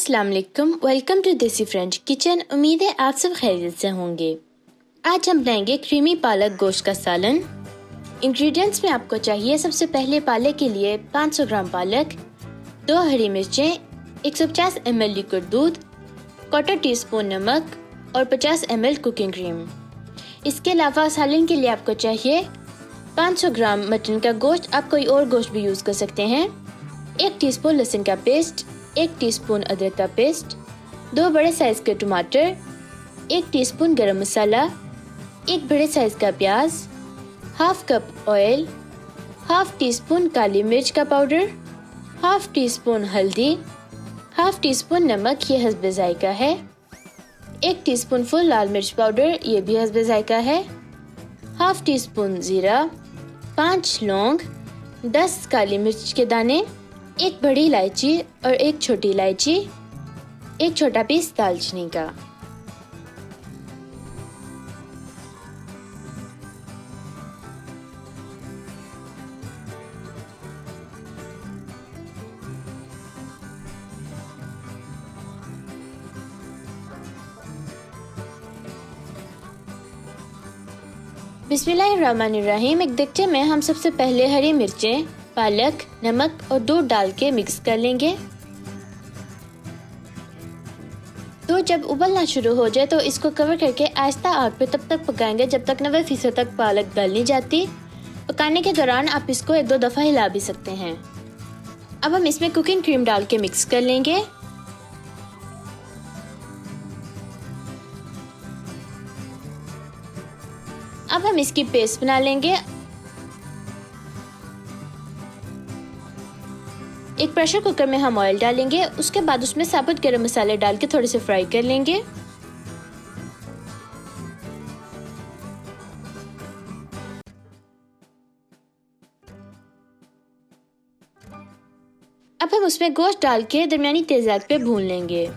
अस्सलाम वालेकुम, welcome to देसी फ्रेंच किचन। उम्मीद है आप सब खैरियत से होंगे। आज हम बनाएंगे क्रीमी पालक गोश्त का सालन। इंग्रेडिएंट्स में आपको चाहिए सबसे पहले पालक के लिए 500 ग्राम पालक, 2 हरी मिर्चें, 150 ml लिक्विड दूध, 1/4 टीस्पून नमक और 50 ml कुकिंग क्रीम। इसके अलावा सालन के लिए आपको चाहिए 500 ग्राम मटन का गोश्त, आप कोई और गोश्त भी यूज़ कर सकते हैं, 1 टीस्पून लहसुन का पेस्ट, 1 टीस्पून अदरक का पेस्ट, 2 बड़े साइज़ के टमाटर, 1 टीस्पून गरम मसाला, 1 बड़े साइज़ का प्याज, half cup oil, half teaspoon काली मिर्च का पाउडर, हाफ टीस्पून हल्दी, हाफ टीस्पून नमक, ये हस्बे जायका है, 1 टीस्पून फुल लाल मिर्च पाउडर, ये भी हस्बे जायका है, हाफ टीस्पून ज़ीरा, 5 लौंग, 10 काली मिर्च के दाने, 1 बड़ी इलायची और 1 छोटी इलायची, 1 छोटा पीस दालचीनी का। बिस्मिल्लाहिर्रहमानिर्रहीम। एक देगचे में हम सबसे पहले हरी मिर्चें, पालक, नमक और दूध डाल के मिक्स कर लेंगे। दूध जब उबलना शुरू हो जाए तो इसको कवर करके आहिस्ता आग पे तब तक पकाएंगे जब तक 90% तक पालक गल नहीं जाती। पकाने के दौरान आप इसको 1-2 दफ़ा हिला भी सकते हैं। अब हम इसमें कुकिंग क्रीम डाल के मिक्स कर लेंगे। अब हम इसकी पेस्ट बना लेंगे। एक प्रेशर कुकर में हम ऑयल डालेंगे, उसके बाद उसमें साबुत गरम मसाले डाल के थोड़े से फ्राई कर लेंगे। अब हम उसमें गोश्त डाल के दरमियानी तेज आंच पे भून लेंगे।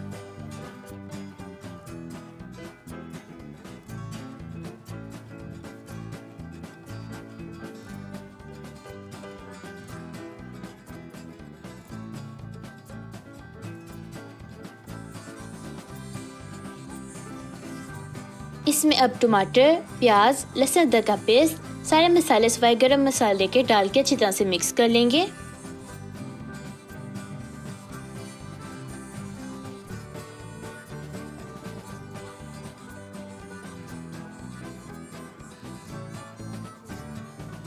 इसमें अब टमाटर, प्याज, लहसुन अदरक का पेस्ट, सारे मसाले सिवाय गरम मसाले के डाल के अच्छी तरह से मिक्स कर लेंगे।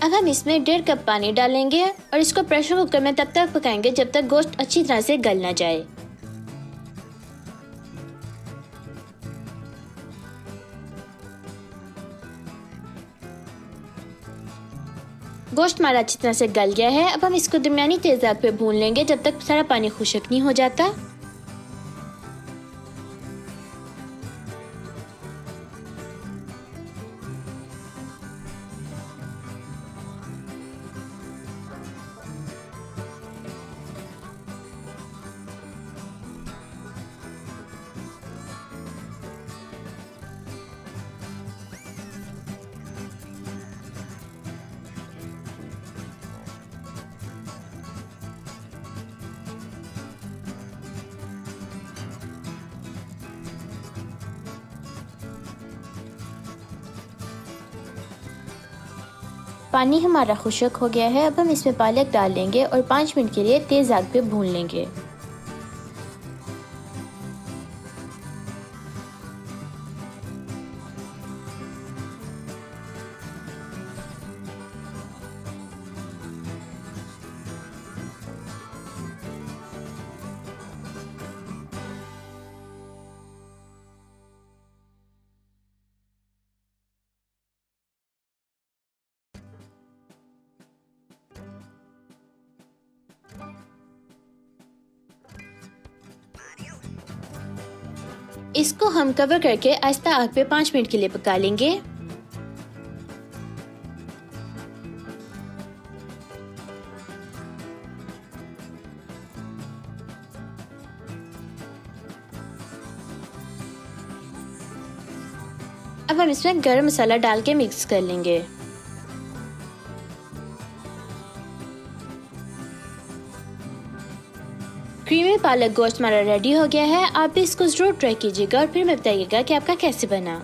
अब हम इसमें 1.5 कप पानी डालेंगे और इसको प्रेशर कुकर में तब तक पकाएंगे जब तक गोश्त अच्छी तरह से गल ना जाए। गोश्त हमारा अच्छी तरह से गल गया है। अब हम इसको दरमियानी तेज आंच पे भून लेंगे जब तक सारा पानी खुश्क नहीं हो जाता। पानी हमारा खुश्क हो गया है। अब हम इसमें पालक डाल लेंगे और 5 मिनट के लिए तेज आग पे भून लेंगे। इसको हम कवर करके आहिस्ता आग पे 5 मिनट के लिए पका लेंगे। अब हम इसमें गरम मसाला डाल के मिक्स कर लेंगे। क्रीमी पालक गोश्त हमारा रेडी हो गया है। आप भी इसको ज़रूर ट्राई कीजिएगा और फिर हमें बताइएगा कि आपका कैसे बना।